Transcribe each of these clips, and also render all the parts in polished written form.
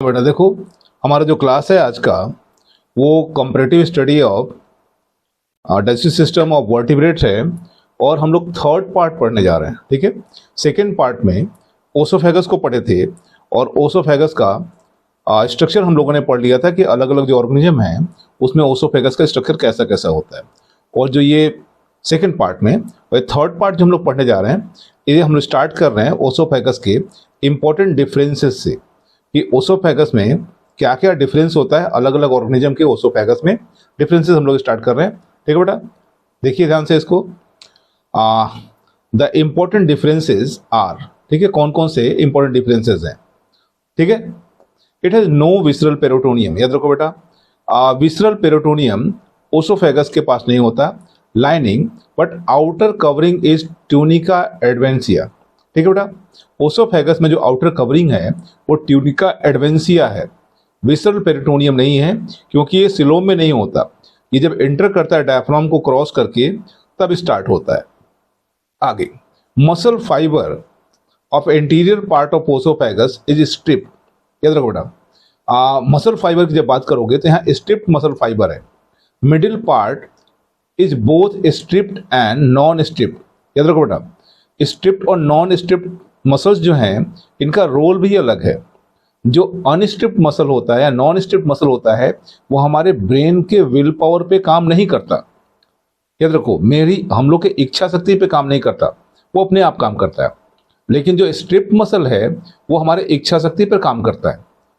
बेटा देखो, हमारा जो क्लास है आज का वो comparative study of digestive system of vertebrates है और हम लोग थर्ड पार्ट पढ़ने जा रहे हैं। ठीक है, सेकेंड पार्ट में ओसोफेगस को पढ़े थे और ओसोफेगस का स्ट्रक्चर हम लोगों ने पढ़ लिया था कि अलग अलग जो ऑर्गेनिज्म हैं उसमें ओसोफेगस का स्ट्रक्चर कैसा कैसा होता है। और जो ये सेकेंड पार्ट में और थर्ड पार्ट जो हम लोग पढ़ने जा रहे हैं ये हम लोग स्टार्ट कर रहे हैं ओसोफेगस के इंपॉर्टेंट डिफरेंसेस से कि ओसोफेगस में क्या क्या डिफरेंस होता है, अलग अलग ऑर्गेनिज्म के ओसोफेगस में डिफरेंसेस हम लोग स्टार्ट कर रहे हैं। ठीक है बेटा, देखिए ध्यान से इसको। द इम्पोर्टेंट डिफरेंसेस आर, ठीक है, कौन कौन से इंपॉर्टेंट डिफरेंसेस हैं। ठीक है, it has no visceral peritoneum, याद रखो बेटा। विसरल पेरिटोनियम ओसोफेगस के पास नहीं होता, lining, but outer covering is tunica adventitia. ठीक है बेटा, ओसोफेगस में जो आउटर कवरिंग है वो ट्यूनिका एडवेंसिया है, विसरल पेरिटोनियम नहीं है, क्योंकि ये सिलोम में नहीं होता। ये जब एंटर करता है डायफ्राम को क्रॉस करके तब स्टार्ट होता है। आगे, muscle fibre of anterior part of oesophagus is strip, याद रखो बेटा। मसल फाइबर की जब बात करोगे तो यहाँ स्ट्रिप्ड मसल फाइबर है। Middle part is both striped and non striped, याद रखो बेटा। स्ट्रिप्ड और नॉन स्ट्रिप्ड मसल्स जो हैं इनका रोल भी अलग है। जो अनस्ट्रिप्ड मसल होता है या नॉन स्ट्रिप्ड मसल होता है वो हमारे ब्रेन के विल पावर पे काम नहीं करता, याद रखो। हम लोग के इच्छा शक्ति पे काम नहीं करता, वो अपने आप काम करता है। लेकिन जो स्ट्रिप्ड मसल है वो हमारे इच्छा शक्ति पर काम करता है,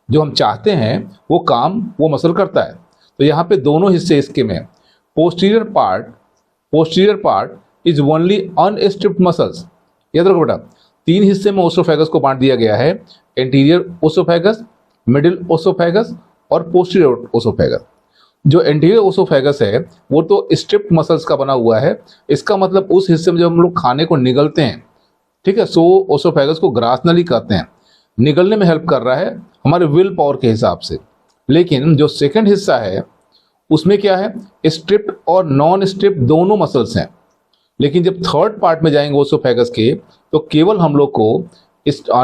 जो हम चाहते हैं वो काम वो मसल करता है। तो यहाँ पे दोनों हिस्से इसके में, posterior part is only unstriped muscles, याद रखो बेटा। तीन हिस्से में ओसोफेगस को बांट दिया गया है, एंटीरियर ओसोफेगस, मिडिल ओसोफेगस और पोस्टीरियर ओसोफेगस। जो एंटीरियर ओसोफेगस है वो तो स्ट्रिप्ड मसल्स का बना हुआ है। इसका मतलब उस हिस्से में जब हम लोग खाने को निगलते हैं, ठीक है, सो ओसोफेगस को ग्रासनली कहते हैं, निगलने में हेल्प कर रहा है हमारे विल पावर के हिसाब से। लेकिन जो सेकंड हिस्सा है उसमें क्या है, स्ट्रिप्ड और नॉन स्ट्रिप्ड दोनों मसल्स हैं। लेकिन जब थर्ड पार्ट में जाएंगे ओसोफेगस के तो केवल हम लोग को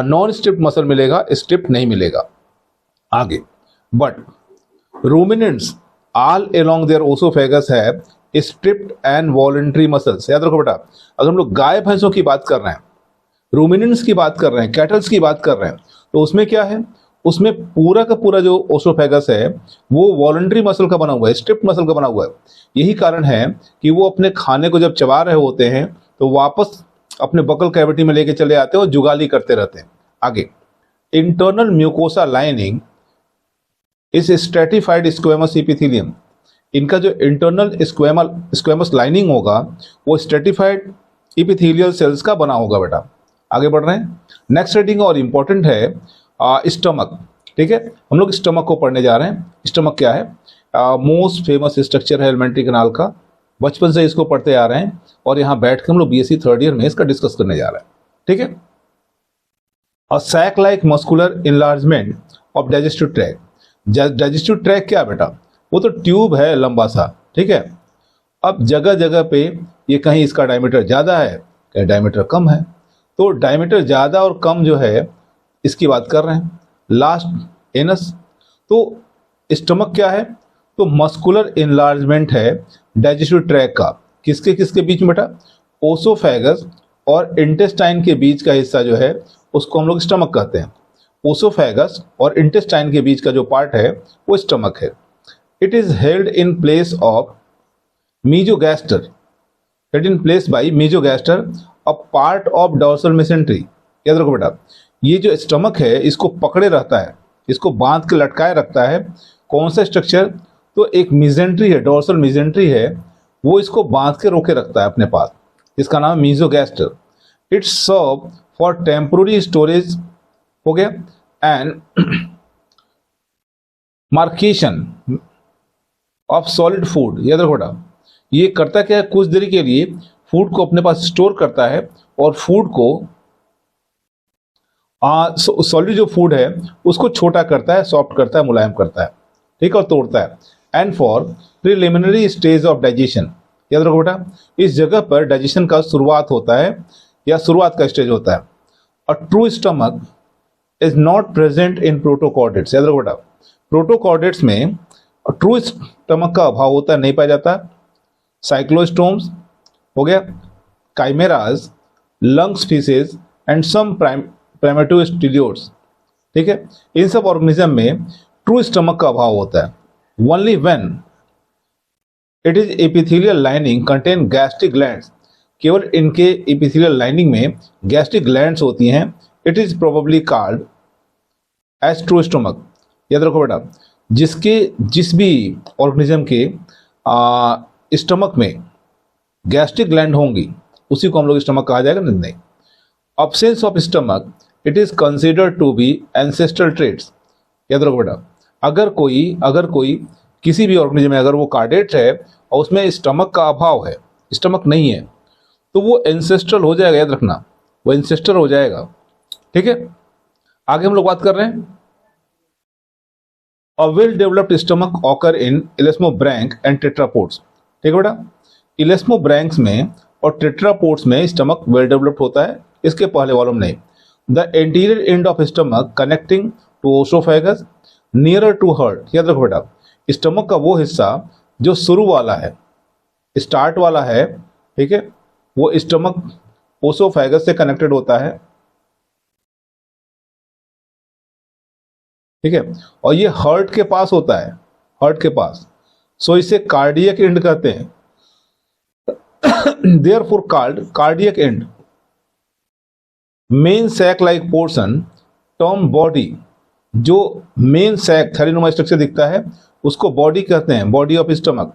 नॉन स्ट्रिप्ड मसल मिलेगा, स्ट्रिप्ड नहीं मिलेगा। आगे, but ruminants all along their oesophagus have striped and voluntary muscles, याद रखो बेटा। अगर हम लोग गाय भैंसों की बात कर रहे हैं, रूमिनेंट्स की बात कर रहे हैं, कैटल्स की बात कर रहे हैं, तो उसमें क्या है, उसमें पूरा का पूरा जो ओसोफेगस है वो वॉलंटरी मसल का बना हुआ है, स्ट्रिप्ड मसल का बना हुआ है। यही कारण है कि वो अपने खाने को जब चबा रहे होते हैं तो वापस अपने बकल कैविटी में लेके चले आते हैं और जुगाली करते रहते हैं। आगे, internal mucosa lining is stratified squamous epithelium. इनका जो इंटरनल स्क्वेमस लाइनिंग होगा वो स्ट्रेटिफाइड एपिथेलियल सेल्स का बना होगा बेटा। आगे बढ़ रहे हैं, नेक्स्ट रीडिंग और इंपॉर्टेंट है स्टमक। ठीक है, हम लोग स्टमक को पढ़ने जा रहे हैं। स्टमक क्या है, मोस्ट फेमस स्ट्रक्चर है एलिमेंट्री कैनाल का, बचपन से इसको पढ़ते आ रहे हैं और यहाँ बैठ के हम लोग बीएससी थर्ड ईयर में इसका डिस्कस करने जा रहे हैं। ठीक है, और sac like muscular enlargement of digestive tract. Digestive tract क्या बेटा, वो तो ट्यूब है लंबा सा। ठीक है, अब जगह जगह पे ये कहीं इसका डायमीटर ज़्यादा है, कहीं डायमीटर कम है, तो डायमीटर ज़्यादा और कम जो है इसकी बात कर रहे हैं। लास्ट एनस, तो स्टमक क्या है, तो मस्कुलर इनलार्जमेंट है डाइजेस्टिव ट्रैक्ट का। किसके किसके बीच में बेटा, ओसोफेगस और इंटेस्टाइन के बीच का हिस्सा जो है उसको हम लोग स्टमक कहते हैं। ओसोफेगस और इंटेस्टाइन के बीच का जो पार्ट है वो स्टमक है। It is held in place of mesogaster, held in place by mesogaster, a part of dorsal mesentery. याद रखो बेटा, ये जो स्टमक है इसको पकड़े रहता है, इसको बांध के लटकाए रखता है कौन सा स्ट्रक्चर, तो एक मेसेंट्री है, डॉर्सल मेसेंट्री है, वो इसको बांध के रोके रखता है अपने पास, इसका नाम है mesogaster. It's serve for temporary storage हो गया and maceration of solid food. याद रखो बेटा, ये करता क्या है, कुछ देरी के लिए फूड को अपने पास स्टोर करता है और फूड को सॉलिड जो फूड है उसको छोटा करता है, सॉफ्ट करता है, मुलायम करता है, ठीक है, और तोड़ता है। And for preliminary stage of digestion, याद रखो बेटा, इस जगह पर डाइजेशन का शुरुआत होता है या शुरुआत का स्टेज होता है। A true stomach is not present in protochordates. याद रखो बेटा, प्रोटोकॉर्डेट्स में ट्रू स्टमक का अभाव होता है, नहीं पाया जाता। साइक्लोस्टोम्स हो गया, chimaeras, lungs fishes and some primitive teleosts, ठीक है, इन सब ऑर्गेनिज्म में ट्रू स्टमक का अभाव होता है। Only when it is epithelial lining contain gastric glands, केवल इनके एपिथेलियल लाइनिंग में गैस्ट्रिक ग्लैंड्स होती हैं, it is probably called as true stomach. याद रखो बेटा, जिस भी ऑर्गेनिज्म के स्टमक में गैस्ट्रिक ग्लैंड होंगी उसी को हम लोग स्टमक कहा जाएगा। नहीं, absence of stomach it is considered to be ancestral traits. याद रखो बेटा, अगर कोई किसी भी ऑर्गेनिज्म में अगर वो कार्डेट है और उसमें स्टमक का अभाव है, स्टमक नहीं है, तो वो एंसेस्ट्रल हो जाएगा। याद रखना, वो एंसेस्ट्रल हो जाएगा। ठीक है, आगे हम लोग बात कर रहे हैं। A well developed stomach occur in elasmobranch and tetrapods. ठीक है बेटा, इलेस्मोब्रैंक्स में और टेट्रापोड्स में स्टमक वेल डेवलप्ड होता है, इसके पहले वालों में नहीं। The anterior end of stomach connecting to oesophagus nearer to heart. याद रखो बेटा, स्टमक का वो हिस्सा जो शुरू वाला है, स्टार्ट वाला है, ठीक है, वो स्टमक ओसोफेगस से कनेक्टेड होता है। ठीक है, और ये हार्ट के पास होता है, हार्ट के पास, सो इसे कार्डियक एंड कहते हैं। Therefore called cardiac end. Main sac like portion term body, जो मेन सैक थैलीनुमा स्ट्रक्चर दिखता है उसको बॉडी कहते हैं, body of stomach.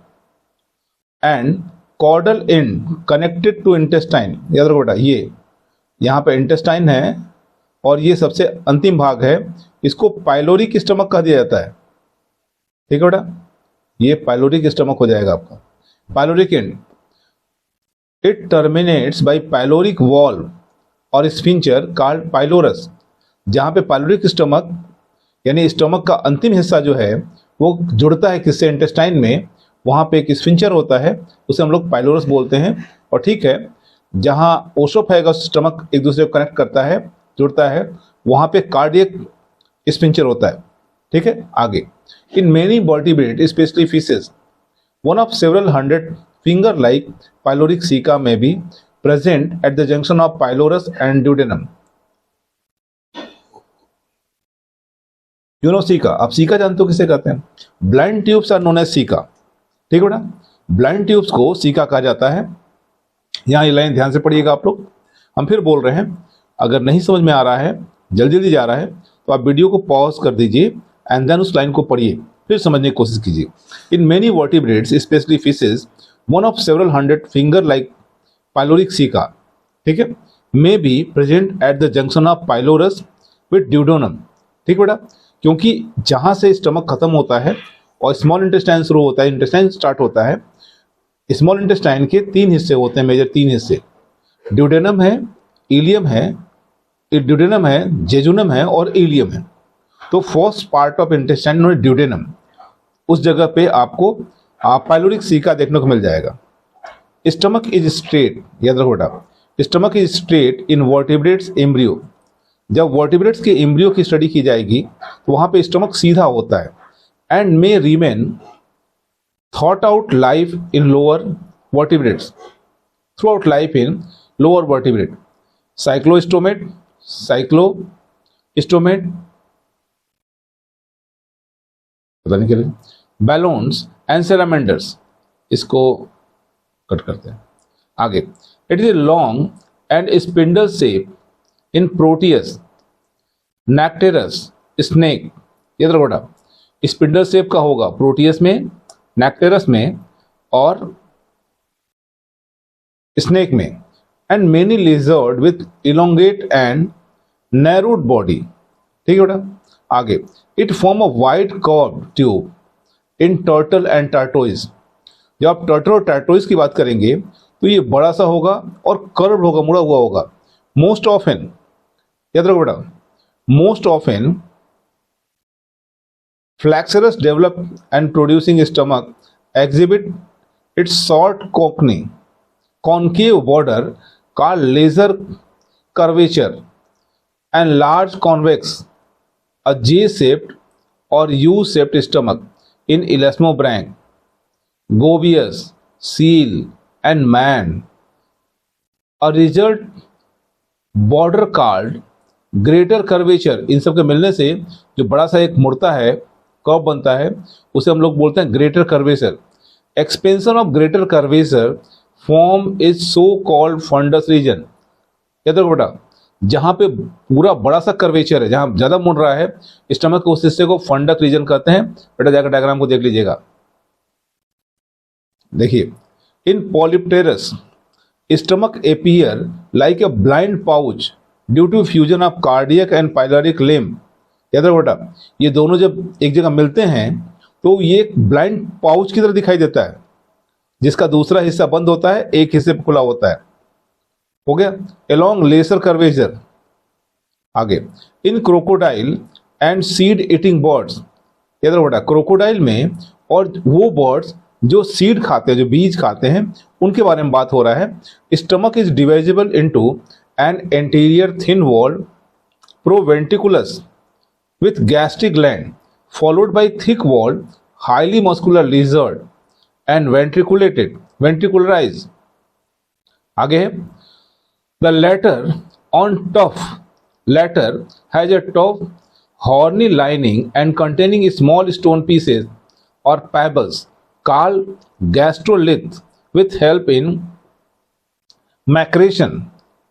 And caudal end connected to intestine. याद रखो बेटा, ये यहाँ पे इंटेस्टाइन है और ये सबसे अंतिम भाग है, इसको पाइलोरिक स्टमक कह दिया जाता है। ठीक है बेटा, ये पाइलोरिक स्टमक हो जाएगा आपका, pyloric end. It terminates by pyloric valve और स्फिंक्टर कॉल्ड पाइलोरस। जहाँ पे पाइलोरिक स्टमक यानी स्टमक का अंतिम हिस्सा जो है वो जुड़ता है किससे, इंटेस्टाइन में, वहाँ पे एक स्फिंक्टर होता है, उसे हम लोग पाइलोरस बोलते हैं। और ठीक है, जहाँ ओसोफेगस स्टमक एक दूसरे को कनेक्ट करता है, जुड़ता है, वहाँ पे कार्डियक स्फिंक्टर होता है। ठीक है, आगे। In many vertebrate especially fishes one of several hundred finger like pyloric caeca may be present at the junction of pylorus and duodenum. You know caeca, आप सीका जानते हो किसे कहते हैं? Blind tubes are known as caeca. ठीक है बेटा, blind tubes को सीका कहा जाता है। यहाँ ये लाइन ध्यान से पढ़िएगा आप लोग, हम फिर बोल रहे हैं। अगर नहीं समझ में आ रहा है, जल्दी जल्दी जा रहा है, तो आप वीडियो को पॉज कर दीजिए एंड देन उस लाइन को पढ़िए, फिर समझने की कोशिश कीजिए। In many vertebrates specially fishes one of several hundred finger like pyloric caeca, ठीक है, may be present at the junction of pylorus with duodenum. ठीक है बेटा, क्योंकि जहाँ से स्टमक खत्म होता है और स्मॉल इंटेस्टाइन शुरू होता है, इंटेस्टाइन स्टार्ट होता है, स्मॉल इंटेस्टाइन के तीन हिस्से होते हैं, मेजर तीन हिस्से, ड्यूडेनम है, इलियम है, ड्यूडेनम है, जेजुनम है और इलियम है। तो फर्स्ट पार्ट ऑफ इंटेस्टाइन में ड्यूडेनम, उस जगह पे आपको पाइलोरिक सीका देखने को मिल जाएगा। स्टमक इज स्ट्रेट, याद रखो बेटा, stomach is straight in vertebrates embryo. जब वर्टिब्रेट्स के एम्ब्रियो की स्टडी की जाएगी तो वहां पे स्टमक सीधा होता है। एंड मे रिमेन थॉट आउट life in lower vertebrates, throughout life in lower vertebrate, cyclostomate, पता नहीं क्या, बैलोन्स एंड सेलामेंडर्स। इसको कट करते हैं आगे। It is a long and spindle shape in Proteus, Necturus, snake. ये तो बेटा स्पिंडल शेप का होगा प्रोटियस में, नेक्टेरस में और स्नेक में। And many lizard with elongate and narrowed body. ठीक है बेटा, आगे। It form a wide curve tube in turtle and tortoise. जब आप टर्टल और टार्टोइज की बात करेंगे तो ये बड़ा सा होगा और कर्व होगा, मुड़ा हुआ होगा। मोस्ट ऑफन, याद रखो बेटा, most often flexures develop and producing stomach exhibit its short concave border called laser curvature and large convex a J shaped और U shaped stomach in elasmobranch, Gobius, seal and man, a result border called greater curvature। इन सब के मिलने से जो बड़ा सा एक मुड़ता है, कर्व बनता है, उसे हम लोग बोलते हैं greater curvature. Expansion of greater curvature form is so called fundus region. याद रखो बेटा, जहां पे पूरा बड़ा सा कर्वेचर है, जहां ज्यादा मुड़ रहा है स्टमक, उस हिस्से को फंडक रीजन कहते हैं। बेटा जाकर डायग्राम को देख लीजिएगा। देखिए, in Polypterus stomach appear like a blind pouch due to fusion of cardiac and pyloric limb. याद रखो बेटा, ये दोनों जब एक जगह मिलते हैं तो ये एक ब्लाइंड पाउच की तरह दिखाई देता है, जिसका दूसरा हिस्सा बंद होता है, एक हिस्से पे खुला होता है। हो गया, एलोंग लेसर कर्वेचर। आगे, in crocodile and seed eating birds. याद रखो बेटा, क्रोकोडाइल में और वो बर्ड्स जो सीड खाते हैं, जो बीज खाते हैं, उनके बारे में बात हो रहा है। Stomach is divisible into an anterior thin wall proventriculus with gastric gland followed by thick wall highly muscular gizzard and ventriculus. आगे है, the latter on latter has a tough horny lining and containing small stone pieces or pebbles called gastrolith with help in macration।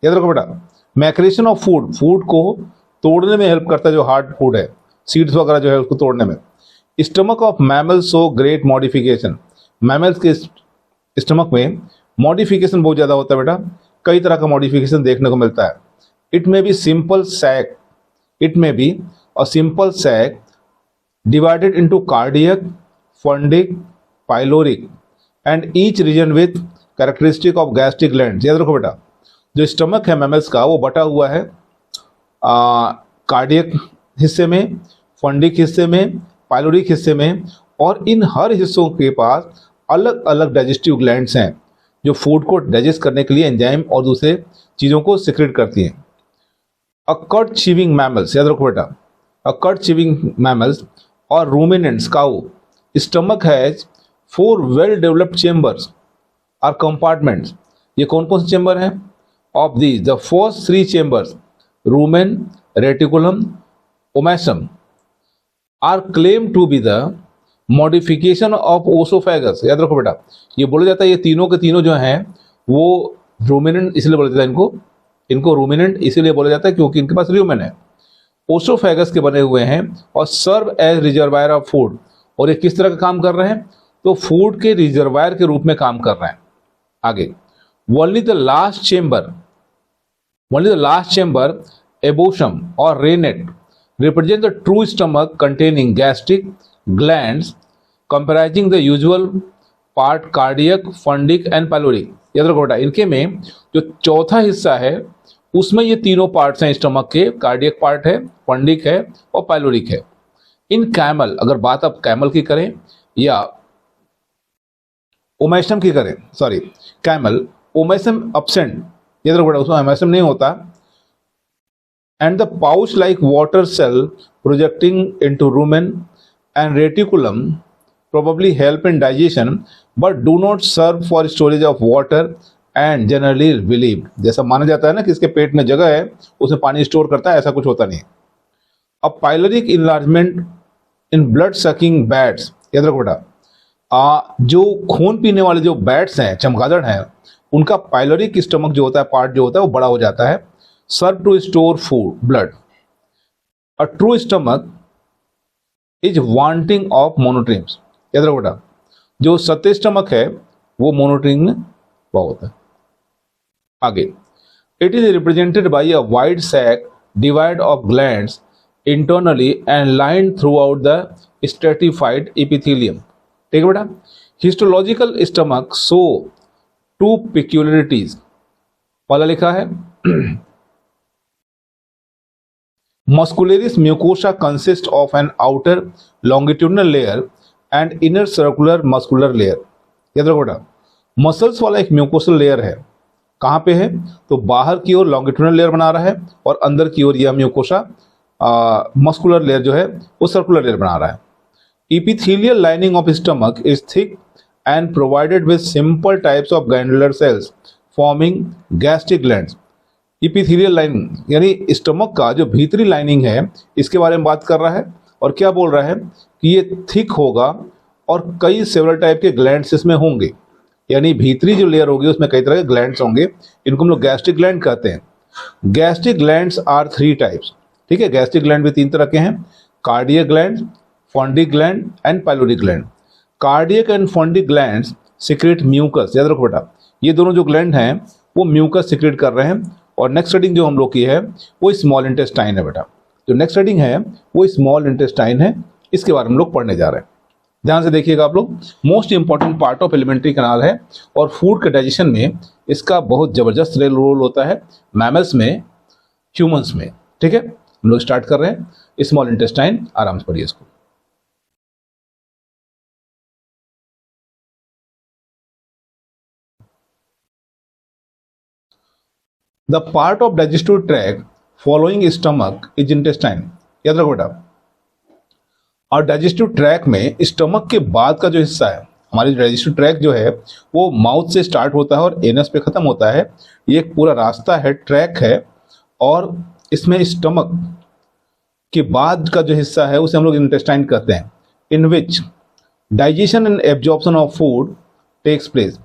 याद रखो बेटा, maceration of food, food को तोड़ने में help करता है, जो हार्ड फूड है, सीड्स वगैरह जो है उसको तोड़ने में। Stomach of mammals show great modification. Mammals के स्टमक में मॉडिफिकेशन बहुत ज्यादा होता है बेटा, कई तरह का मॉडिफिकेशन देखने को मिलता है। It may be simple sac, it may be a simple sac divided into cardiac, fundic, pyloric and each region with characteristic of gastric gland. याद रखो बेटा, जो स्टमक है मैमल्स का, वो बटा हुआ है कार्डियक हिस्से में, फंडिक हिस्से में, पाइलोरिक हिस्से में, और इन हर हिस्सों के पास अलग अलग डाइजेस्टिव ग्लैंड्स हैं जो फूड को डाइजेस्ट करने के लिए एंजाइम और दूसरे चीज़ों को सिक्रेट करती हैं। अ कट चीविंग मैमल्स, याद रखो बेटा, अ कट चीविंग मैमल्स और ruminants cow stomach has 4 well developed chambers और कंपार्टमेंट्स। ये कौन कौन से चेंबर हैं? Of these the first 3 chambers rumen, reticulum, omasum are claim to be the modification of oesophagus. याद रखो बेटा, ये बोला जाता है ये तीनों के तीनों जो हैं वो रूमिनेंट इसलिए बोला जाता है, इनको रूमिनेंट इसीलिए बोला जाता है क्योंकि इनके पास ल्यूमेन है, ओसोफेगस के बने हुए हैं और serve as reservoir of food. और ये किस तरह का काम कर रहे हैं? तो फूड के रिजर्वायर के रूप में काम कर रहे हैं। आगे, ओनली द लास्ट चेंबर एबोशम और rennet represent the true stomach containing gastric glands comprising the usual part cardiac, fundic and pyloric। याद रखो बेटा, इनके में जो चौथा हिस्सा है उसमें ये तीनों पार्ट्स हैं स्टमक के, कार्डियक पार्ट है, फंडिक है और पाइलोरिक है। इन कैमल, अगर बात आप कैमल की करें या ओमेसम की करें, सॉरी कैमल, ओमेसम absent, याद रखो बेटा, उसमें ओमेसम नहीं होता। And the pouch-like water cell projecting into rumen and reticulum probably help in digestion, but do not serve for storage of water and generally believed। जैसा माना जाता है ना कि इसके पेट में जगह है, उसमें पानी स्टोर करता है, ऐसा कुछ होता नहीं। अब pyloric enlargement in blood sucking bats, याद रखो बेटा, जो खून पीने वाले जो बैट्स हैं, चमगादड़ हैं, उनका पाइलोरिक स्टमक जो होता है, पार्ट जो होता है, वो बड़ा हो जाता है। serve to store food, blood। A true stomach is wanting of monotrims। याद रखो बेटा, जो सत्य स्टमक है वो मोनोट्रिम में बहुत है। आगे, it is represented by a wide sac devoid of glands internally and lined throughout the stratified epithelium। ठीक है बेटा, histological stomach show 2 peculiarities। पहला लिखा है Muscularis mucosa consists of an outer longitudinal layer and inner circular muscular layer। याद रखो बेटा, muscles वाला एक म्यूकोसल लेयर है, कहाँ पे है? तो बाहर की ओर लॉन्गिट्यूडनल लेयर बना रहा है और अंदर की ओर यह म्यूकोसा मस्कुलर लेयर जो है वो सर्कुलर लेयर बना रहा है। Epithelial lining of stomach is thick and provided with simple types of glandular cells forming gastric glands. Epithelial lining यानी स्टमक का जो भीतरी लाइनिंग है इसके बारे में बात कर रहा है, और क्या बोल रहा है कि ये थिक होगा और कई सेवरल टाइप के ग्लैंड्स इसमें होंगे, यानी भीतरी जो लेयर होगी उसमें कई तरह के ग्लैंड्स होंगे, इनको हम लोग गैस्ट्रिक ग्लैंड कहते हैं। गैस्ट्रिक ग्लैंड्स आर 3 टाइप्स, ठीक है। गैस्ट्रिक ग्लैंड भी 3 तरह के हैं, cardiac gland, fundic gland and pyloric gland. Cardiac and fundic glands secrete mucus, याद रखो बेटा, ये दोनों जो ग्लैंड हैं वो म्यूकस सिक्रेट कर रहे हैं। और नेक्स्ट हेडिंग जो हम लोग की है वो स्मॉल इंटेस्टाइन है बेटा, जो नेक्स्ट हेडिंग है वो स्मॉल इंटेस्टाइन है, इसके बारे में हम लोग पढ़ने जा रहे हैं। ध्यान से देखिएगा आप लोग, most important part of alimentary canal है और फूड के डाइजेशन में इसका बहुत जबरदस्त रोल होता है, मैमल्स में, ह्यूमंस में, ठीक है। हम लोग स्टार्ट कर रहे हैं स्मॉल इंटेस्टाइन, आराम से पढ़िए इसको। The part of digestive tract following stomach is intestine, याद रखो बेटा। और डाइजेस्टिव ट्रैक में स्टमक के बाद का जो हिस्सा है, हमारी डाइजेस्टिव ट्रैक जो है वो माउथ से स्टार्ट होता है और एनस पे खत्म होता है। ये एक पूरा रास्ता है, ट्रैक है, और इसमें स्टमक के बाद का जो हिस्सा है उसे हम लोग इंटेस्टाइन कहते हैं, in which digestion and absorption of food takes place.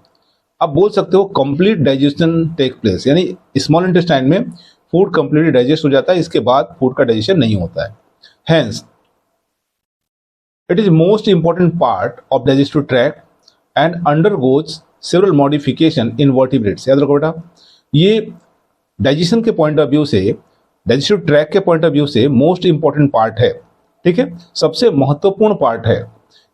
अब बोल सकते हो कंप्लीट डाइजेशन टेक प्लेस, यानी स्मॉल इंटेस्टाइन में फूड कंप्लीटली डाइजेस्ट हो जाता है, इसके बाद फूड का डाइजेशन नहीं होता है। Hence it is most important part of digestive tract and undergoes several modification in vertebrates। याद रखो बेटा, ये डाइजेशन के पॉइंट ऑफ व्यू से, डाइजेस्टिव ट्रैक के पॉइंट ऑफ व्यू से मोस्ट इंपॉर्टेंट पार्ट है, ठीक है, सबसे महत्वपूर्ण पार्ट है।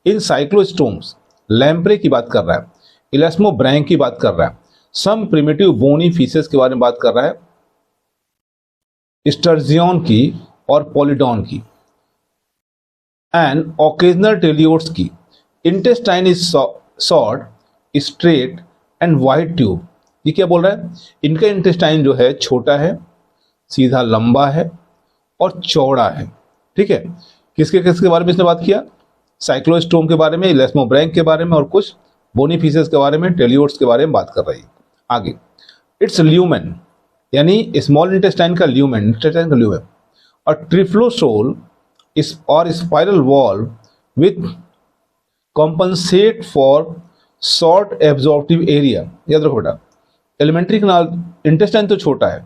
इन साइक्लोस्टोम्स, लैम्प्रे की बात कर रहा है, इलास्मोब्रैंक की बात कर रहा है, सम प्रिमिटिव बोनी फीसेस के बारे में बात कर रहा है, स्टर्जियन की और पॉलीडॉन की, एंड ओकेजनल टेलियोट्स की। Intestine is short, straight and wide tube. ये क्या बोल रहा है, इनका इंटेस्टाइन जो है छोटा है, सीधा लंबा है और चौड़ा है, ठीक है। किसके किसके बारे में इसने बात किया, साइक्लोस्टोम के बारे में, इलास्मोब्रैंक के बारे में और कुछ बोनीफिसेस के बारे में, टेलियोट्स के बारे में बात कर रही है। आगे इट्स ल्यूमेन, यानी स्मॉल इंटेस्टाइन का ल्यूमेन, इंटेस्टाइन का ल्यूमेन, और ट्रिफ्लोसोल और spiral valve with compensate for short absorptive area. याद रखो बेटा, एलिमेंट्री कैनाल इंटेस्टाइन तो छोटा है,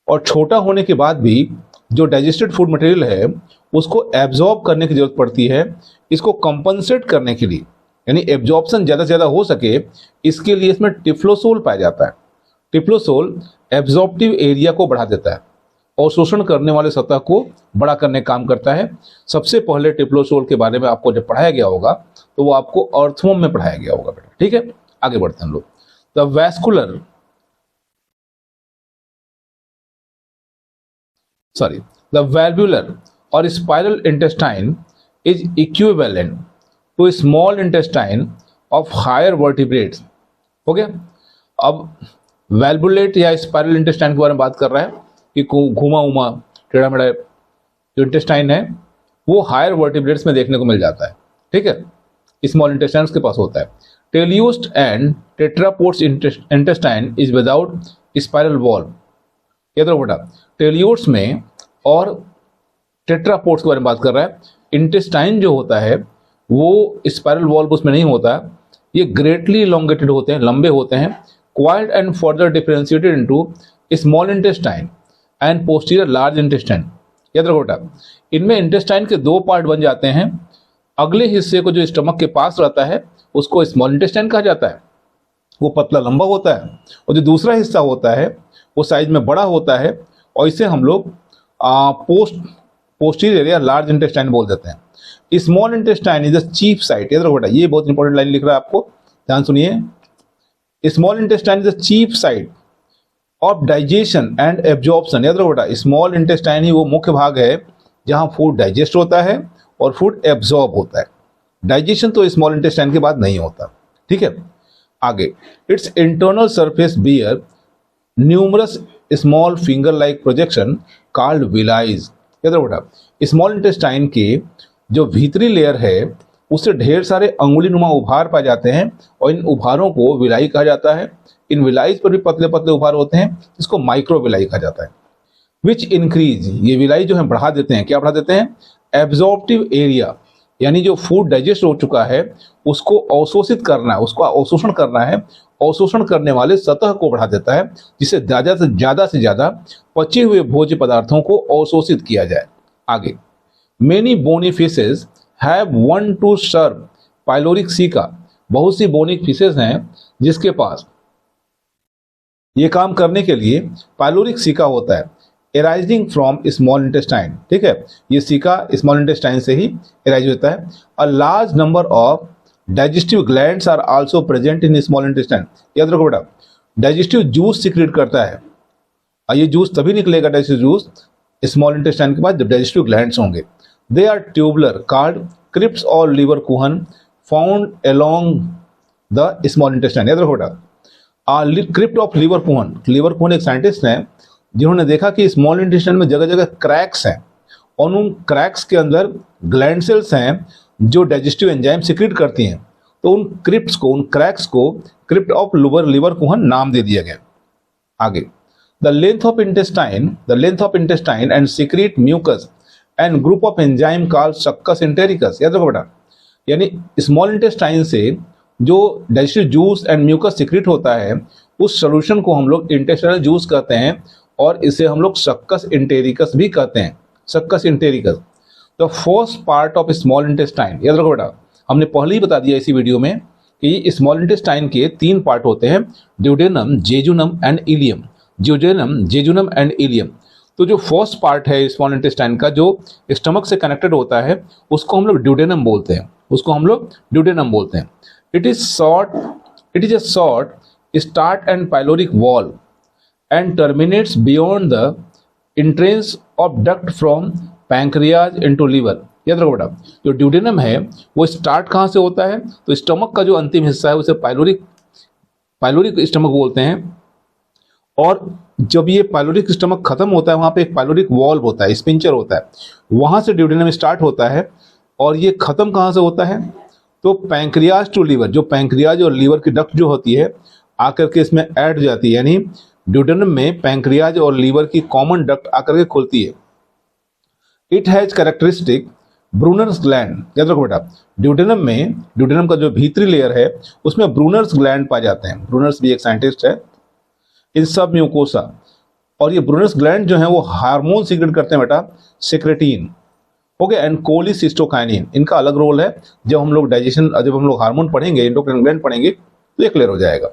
और छोटा होने के बाद भी जो डाइजेस्टेड फूड मटेरियल है उसको एब्जॉर्ब करने की जरूरत पड़ती है, इसको कंपनसेट करने के लिए, यानी एब्जॉर्प्शन ज़्यादा से ज़्यादा हो सके इसके लिए इसमें टिफ्लोसोल पाया जाता है। टिफ्लोसोल एब्जॉर्प्टिव एरिया को बढ़ा देता है और शोषण करने वाले सतह को बड़ा करने का काम करता है। सबसे पहले टिफ्लोसोल के बारे में आपको जब पढ़ाया गया होगा तो वो आपको अर्थवोम में पढ़ाया गया होगा बेटा, ठीक है। आगे बढ़ते हैं हम लोग। द वैस्कुलर द वैल्वुलर और spiral intestine is equivalent to small intestine of higher vertebrates. हो गया। अब वैल्वुलेट या स्पाइरल इंटेस्टाइन के बारे में बात कर रहा है कि घुमा उमा टेढ़ा मेढ़ा जो इंटेस्टाइन है वो हायर वर्टिब्रेट्स में देखने को मिल जाता है, ठीक है, स्मॉल इंटेस्टाइन के पास होता है। टेलियोस्ट and tetrapods intestine is without spiral valve. याद रखो बेटा, टेलियोट्स में और टेट्रापोड्स के बारे में बात कर रहा है। इंटेस्टाइन जो होता है वो स्पाइरल वॉल्व उसमें नहीं होता, ये ग्रेटली इलोंगेटेड होते हैं, लंबे होते हैं। Quiet and further differentiated into small intestine and posterior large intestine. याद रखो बेटा, इनमें इंटेस्टाइन के 2 पार्ट बन जाते हैं। अगले हिस्से को जो स्टमक के पास रहता है उसको स्मॉल इंटेस्टाइन कहा जाता है, वो पतला लंबा होता है, और जो दूसरा हिस्सा होता है वो साइज में बड़ा होता है और इसे हम लोग पोस्टीरियर या लार्ज इंटेस्टाइन बोल देते हैं। Small intestine is the chief site. याद रखो बेटा, ये बहुत इंपॉर्टेंट लाइन लिख रहा है आपको, ध्यान सुनिए। Small intestine is the chief site of digestion and absorption. याद रखो बेटा, स्मॉल इंटेस्टाइन ही वो मुख्य भाग है जहां फूड डाइजेस्ट होता है और फूड एब्जॉर्ब होता है। डाइजेशन तो स्मॉल इंटेस्टाइन के बाद नहीं होता, ठीक है। आगे, its internal surface bear numerous small finger like projection called villi. याद रखो बेटा, स्मॉल इंटेस्टाइन के जो भीतरी लेयर है उससे ढेर सारे अंगुली नुमा उभार पाए जाते हैं और इन उभारों को विलाई कहा जाता है। इन विलाइज पर भी पतले पतले उभार होते हैं जिसको माइक्रो विलाई कहा जाता है। विच इंक्रीज, ये विलाई जो है बढ़ा देते हैं, क्या बढ़ा देते हैं, एब्जॉर्प्टिव एरिया, यानी जो फूड डाइजेस्ट हो चुका है उसको अवशोषित करना है, उसको अवशोषण करना है, अवशोषण करने वाले सतह को बढ़ा देता है जिससे ज्यादा से ज्यादा पचे हुए भोज्य पदार्थों को अवशोषित किया जाए। आगे, many bony fishes have one to several pyloric caeca, बहुत सी बोनी फिशेज हैं जिसके पास ये काम करने के लिए पाइलोरिक सीका होता है, एराइजिंग फ्रॉम स्मॉल इंटेस्टाइन। ठीक है, ये सीका स्मॉल इंटेस्टाइन से ही एराइज होता है। A large number of digestive glands are also present in small intestine. याद रखो बेटा, डाइजेस्टिव जूस सीक्रेट करता है और ये जूस तभी निकलेगा, डाइजेस्टिव जूस, स्मॉल इंटेस्टाइन के बाद जब डाइजेस्टिव ग्लैंड्स होंगे। They are tubular called crypts और Lieberkühn found along the small intestine. याद रखो बेटा, क्रिप्ट ऑफ लीवर कुहन एक साइंटिस्ट हैं जिन्होंने देखा कि स्मॉल इंटेस्टाइन में जगह जगह क्रैक्स हैं और उन क्रैक्स के अंदर ग्लैंड सेल्स हैं जो डाइजेस्टिव एंजाइम सीक्रेट करती हैं। तो उन क्रैक्स को क्रिप्ट ऑफ लीवर कुहन नाम दे दिया गया। आगे, the length of intestine and secrete mucus and group of enzyme called succus entericus. याद रखो बेटा, यानी स्मॉल इंटेस्टाइन से जो digestive juice and mucus secrete होता है उस सोल्यूशन को हम लोग इंटेस्टाइनल जूस कहते हैं और इसे हम लोग सक्कस एंटेरिकस भी कहते हैं, succus entericus. The first part of small intestine, याद रखो बेटा, हमने पहले ही बता दिया इसी वीडियो में कि स्मॉल इंटेस्टाइन के 3 पार्ट होते हैं, duodenum, jejunum and ileum. Jejunum and ileum. तो जो फर्स्ट पार्ट है स्मॉल इंटेस्टाइन का जो स्टमक से कनेक्टेड होता है उसको हम लोग ड्यूडेनम बोलते हैं, it is a short start and pyloric wall and terminates beyond the entrance of duct from pancreas into liver। याद रखो बेटा, जो ड्यूडेनम है वो स्टार्ट कहाँ से होता है, तो स्टमक का जो अंतिम हिस्सा है उसे पाइलोरिक स्टमक बोलते हैं। और जब ये पाइलोरिक स्टमक खत्म होता है वहां पे एक पाइलोरिक वॉल्व होता है, स्पिंचर होता है, वहां से ड्यूडेनम स्टार्ट होता है। और ये खत्म कहाँ से होता है, तो पैंक्रियाज टू लीवर, जो पैंक्रियाज और लीवर की डक्ट जो होती है आकर के इसमें ऐड हो जाती है, यानी ड्यूडेनम में पैंक्रियाज और लीवर की कॉमन डक्ट आकर के खुलती है। It has characteristic Brunner's gland. याद रखो बेटा, ड्यूडेनम का जो भीतरी लेयर है उसमें ब्रूनर्स ग्लैंड पाए जाते हैं। ब्रूनर्स भी एक साइंटिस्ट है। इन सब म्यूकोसा, और ये ब्रूनर्स ग्लैंड जो है वो हार्मोन सीक्रेट करते हैं बेटा, सेक्रेटिन, ओके, एंड कोलिसिस्टोकाइनिन। इनका अलग रोल है। जब हम लोग हार्मोन पढ़ेंगे, एंडोक्राइन ग्लैंड पढ़ेंगे तो ये क्लियर हो जाएगा।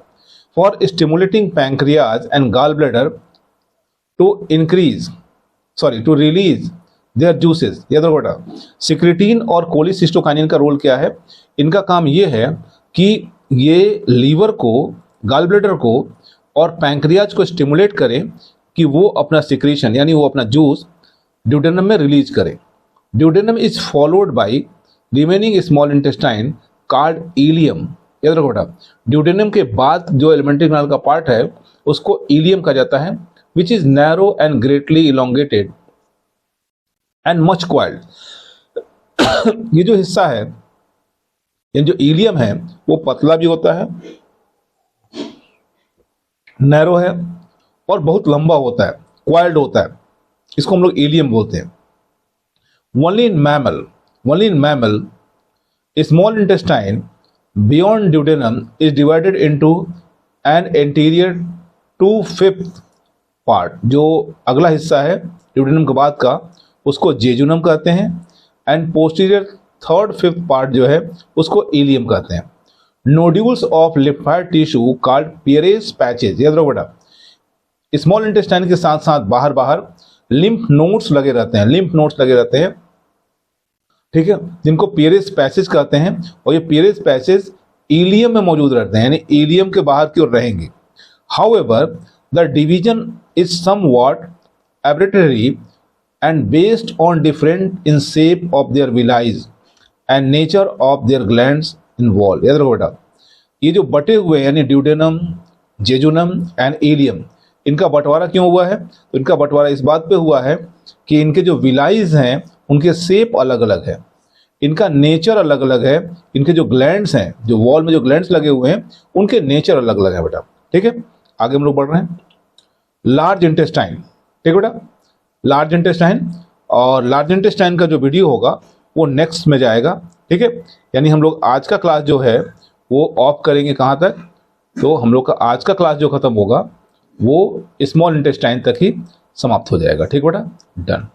For stimulating pancreas and gall bladder to release their juices. याद रखो बेटा, सिक्रेटिन और कोलिसिस्टोकाइनिन का रोल क्या है, इनका काम ये है कि ये लीवर को, गॉल ब्लैडर को और पैंक्रियाज को स्टिमुलेट करें कि वो अपना सिक्रेशन यानी वो अपना जूस ड्यूडेनम में रिलीज करें। Duodenum is followed by remaining small intestine called ileum. याद रखो बेटा, ड्यूडेनम के बाद जो एलिमेंट्री कैनाल का पार्ट है उसको इलियम कहा जाता है, which is narrow and greatly elongated and much coiled. ये जो हिस्सा है, ये जो इलियम है वो पतला भी होता है, नैरो है और बहुत लंबा होता है, क्वाइल्ड होता है। इसको हम लोग इलियम बोलते हैं। Only in mammal, small intestine beyond duodenum is divided into an anterior 2/5 part। जो अगला हिस्सा है duodenum के बाद का उसको जेजुनम कहते हैं, एंड पोस्टीरियर 3/5 पार्ट जो है उसको इलियम कहते हैं। Nodules of lymphoid tissue called Peyer's patches. याद रखो बेटा, स्मॉल इंटेस्टाइन के साथ साथ बाहर लिम्फ नोड्स लगे रहते हैं, ठीक है, जिनको पियरेस पैसेज कहते हैं। और ये पियरेस पैसेज इलियम में मौजूद रहते हैं, यानी इलियम के बाहर की ओर रहेंगे। However the division is somewhat arbitrary and based on different in shape of their villi and nature of their glands involved। याद रखो बेटा, ये जो बटे हुए यानी ड्यूडेनम, जेजुनम एंड इलियम, इनका बंटवारा क्यों हुआ है, तो इनका बंटवारा इस बात पे हुआ है कि इनके जो विलाइज हैं उनके शेप अलग अलग है, इनका नेचर अलग अलग है, इनके जो ग्लैंड्स हैं, जो वॉल में जो ग्लैंड्स लगे हुए हैं उनके नेचर अलग अलग है बेटा। ठीक है, आगे हम लोग बढ़ रहे हैं। लार्ज इंटेस्टाइन, ठीक है बेटा, लार्ज इंटेस्टाइन, और लार्ज इंटेस्टाइन का जो वीडियो होगा वो नेक्स्ट में जाएगा। ठीक है, यानी हम लोग आज का क्लास जो है वो ऑफ करेंगे कहाँ तक, तो हम लोग का आज का क्लास जो खत्म होगा वो स्मॉल इंटेस्टाइन तक ही समाप्त हो जाएगा। ठीक बेटा, डन।